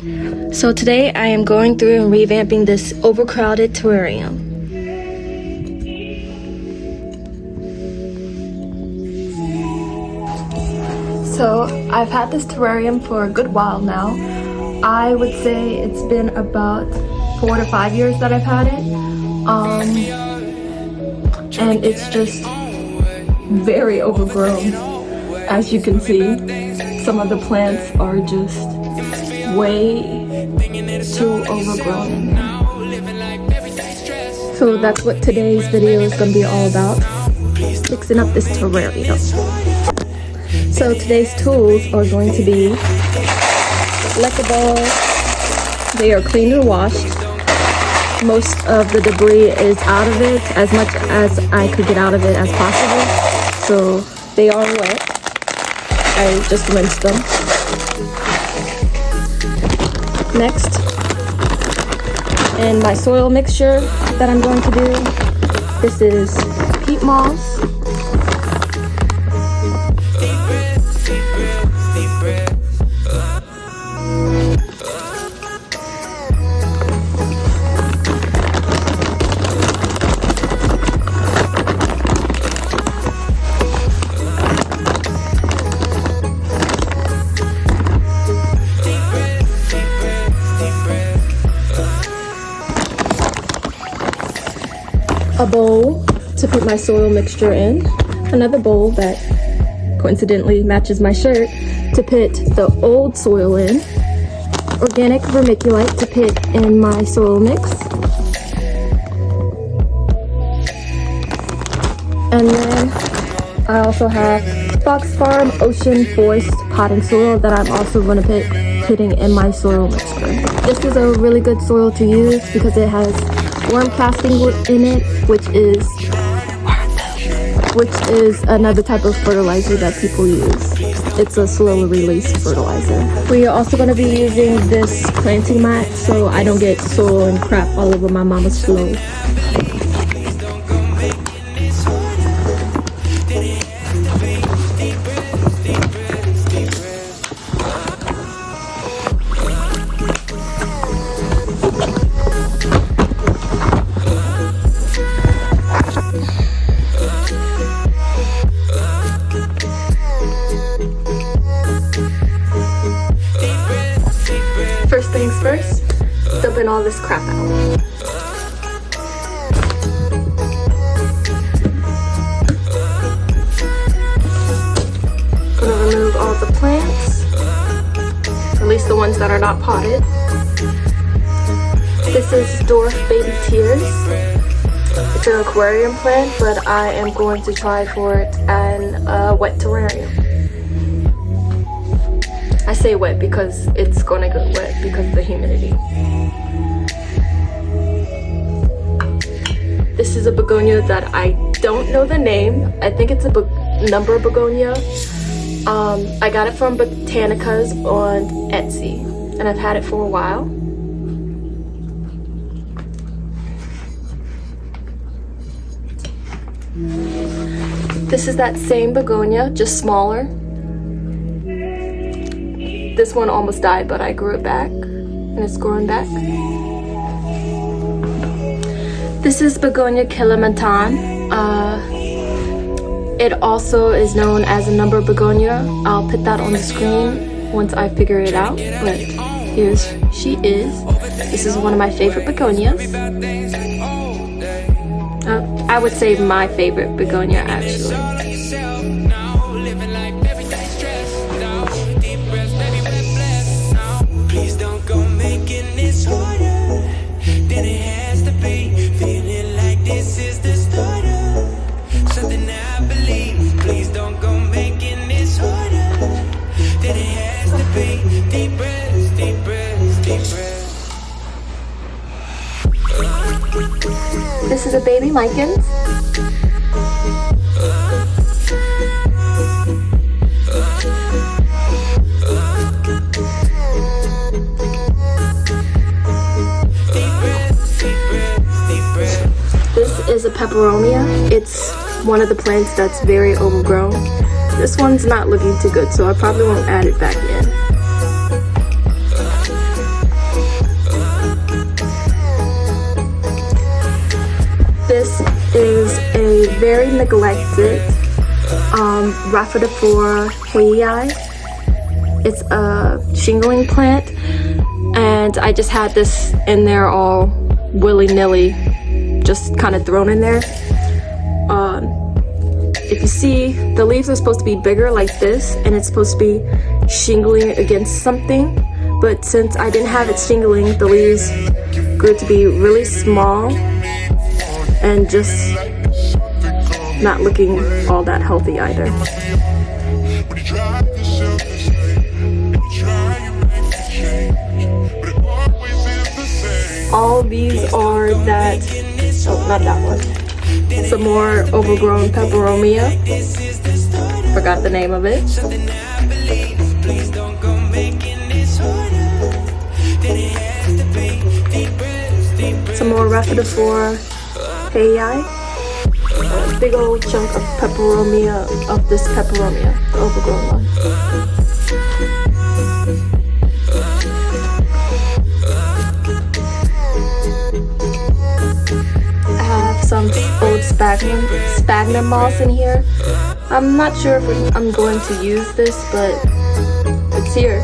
So today I am going through and revamping this overcrowded terrarium. So I've had this terrarium for a good while now. I would say it's been about 4 to 5 years that I've had it. And it's just very overgrown. As you can see, some of the plants are just way too overgrown in there. So that's what today's video is going to be all about, fixing up this terrarium. So today's tools are going to be leca balls. They are cleaned and washed. Most of the debris is out of it, as much as I could get out of it as possible. So they are wet. I just rinsed them. Next, in my soil mixture that I'm going to do, this is peat moss, a bowl to put my soil mixture in, another bowl that coincidentally matches my shirt to put the old soil in, organic vermiculite to put in my soil mix, and then I also have Fox Farm Ocean Forest potting soil that I'm also going to be putting in my soil mixture. This is a really good soil to use because it has worm casting in it, which is another type of fertilizer that people use. It's a slowly released fertilizer. We are also going to be using this planting mat so I don't get soil and crap all over my mama's floor. First things first, dumping all this crap out. Gonna remove all the plants, at least the ones that are not potted. This is Dwarf Baby Tears. It's an aquarium plant, but I am going to try for it in a wet terrarium. I say wet because it's gonna get wet because of the humidity. This is a begonia that I don't know the name. I think it's a number begonia. I got it from Botanicas on Etsy, and I've had it for a while. This is that same begonia, just smaller. This one almost died, but I grew it back, and it's growing back. This is Begonia Kilimantan. It also is known as a number begonia. I'll put that on the screen once I figure it out, but here she is. This is one of my favorite begonias. I would say my favorite begonia, actually. This is a baby lichens. This is a peperonia. It's one of the plants that's very overgrown. This one's not looking too good, so I probably won't add it back in. very neglected Rhaphidophora Hayi. It's a shingling plant, and I just had this in there all willy-nilly, just kind of thrown in there. If you see, the leaves are supposed to be bigger like this, and it's supposed to be shingling against something, but since I didn't have it shingling, the leaves grew to be really small and just not looking all that healthy either. All these are that, oh, not that one. Some more overgrown peperomia. Forgot the name of it. Some more Rhaphidophora Hayi. A big old chunk of peperomia, of this peperomia, the overgrown one. I have some old sphagnum moss in here. I'm not sure if I'm going to use this, but it's here.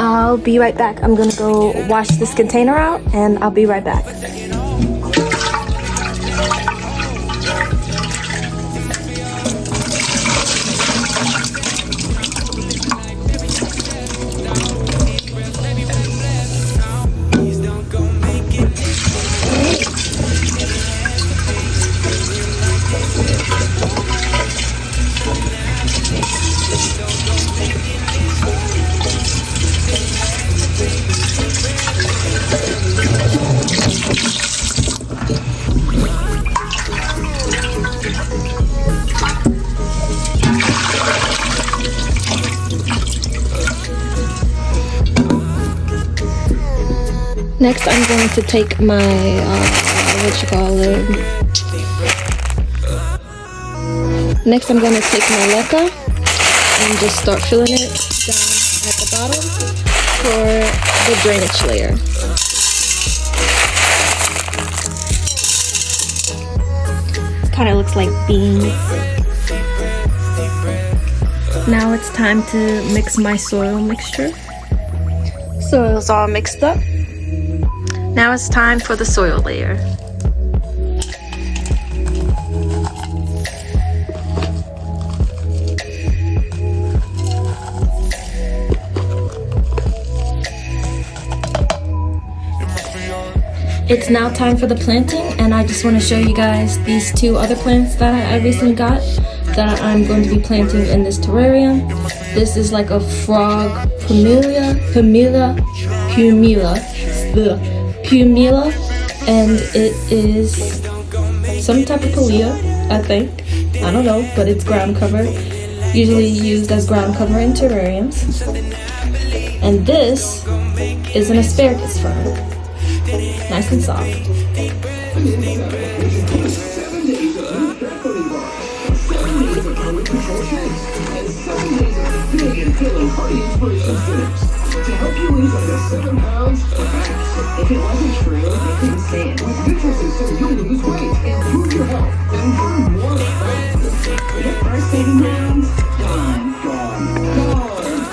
I'll be right back. I'm gonna go wash this container out and I'll be right back. Next, I'm going to take my, Next, I'm going to take my leca and just start filling it down at the bottom for the drainage layer. Kind of looks like beans. Now it's time to mix my soil mixture. Soil's all mixed up. Now it's time for the soil layer. It's now time for the planting, and I just want to show you guys these two other plants that I recently got that I'm going to be planting in this terrarium. This is like a frog pumila, and it is some type of palea, I think. I don't know, but it's ground cover, usually used as ground cover in terrariums. And this is an asparagus fern, nice and soft. 7 days of new faculty bar, 7 days of calorie control shakes, and 7 days of big and filling hearty inspiration dinners to help you lose under 7 pounds fast. If it wasn't true, I couldn't say it. With nutrition, so you'll lose weight, improve your health, and burn more fat. Your first 7 pounds, gone.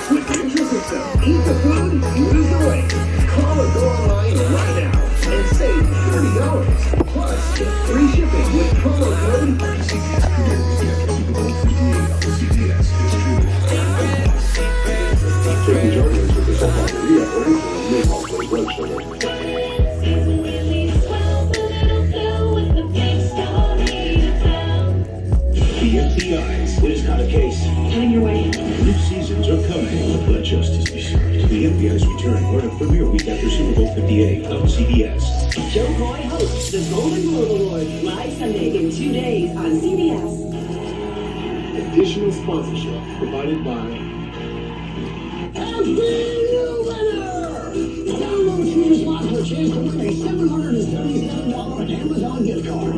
With nutrition, eat the food, lose the weight. Call or go online right Find your way in. New seasons are coming, but justice be served. The FBI's return for a premiere week after Super Bowl 58 on CBS. Joe Coy hosts the Golden Globe Awards live Sunday in 2 days on CBS. Additional sponsorship provided by Download Swedish Slot for a chance to win a $777 Amazon gift card.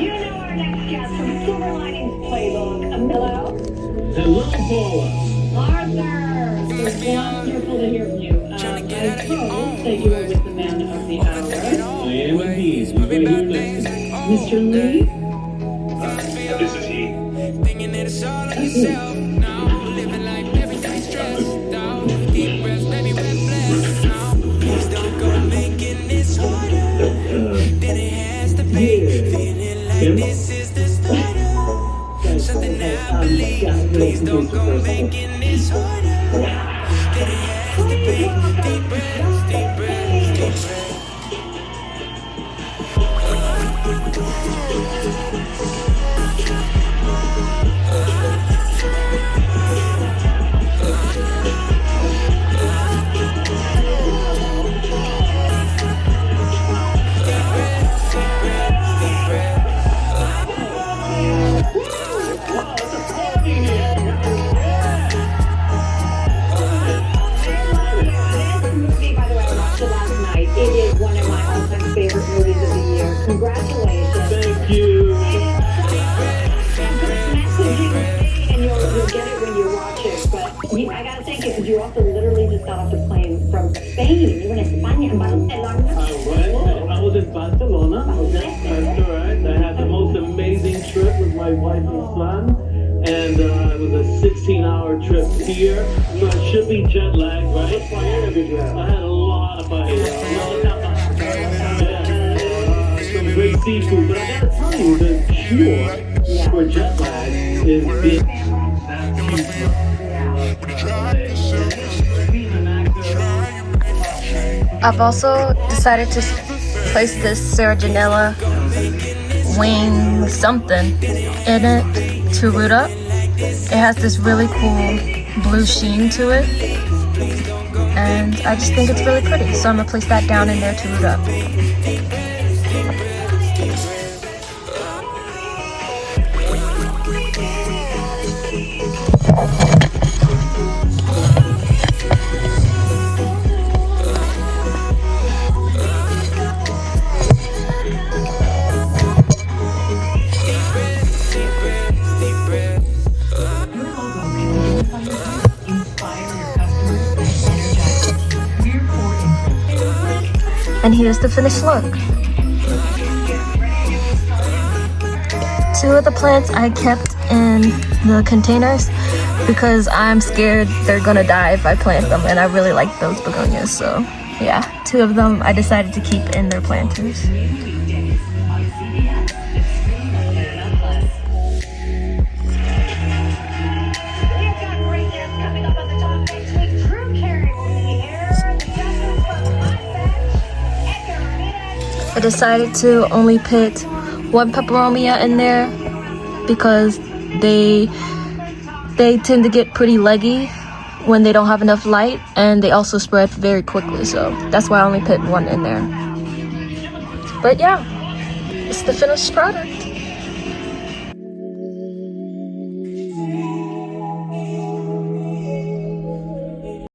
You know our next guest from Silver Linings Playbook. Hello? Hello, Paula. Arthur! It's wonderful to hear from you. I hope that you were with the man of the hour. I am indeed. We're going to hear next. Mr. Lee? This is he. Thinking that it's all of yourself now. Living life, everything's stressed out. Deep breaths, baby, we're blessed now. Please don't go making this harder than it has to be. Feeling like this is the start of something that I believe. Please don't go making this harder than it has to be. Deep breaths, deep breaths, deep breaths. Congratulations. Thank you. And you'll get it when you watch it. But I gotta thank you because you also literally just got off the plane from Spain. You were in España and Barcelona. I was in Barcelona. That's correct. I had the most amazing trip with my wife and son. And it was a 16-hour trip here. So I should be jet lagged, right? I had a lot of paella. Some great seafood. But I gotta tell you, the cure for jet lag is being I've also decided to place this Sarah wing something in it to root up. It has this really cool blue sheen to it, and I just think it's really pretty, so I'm gonna place that down in there to root up. And here's the finished look. Two of the plants I kept in the containers because I'm scared they're gonna die if I plant them, and I really like those begonias, so yeah, two of them I decided to keep in their planters. I decided to only put one peperomia in there because they tend to get pretty leggy when they don't have enough light, and they also spread very quickly, so that's why I only put one in there. But yeah, it's the finished product.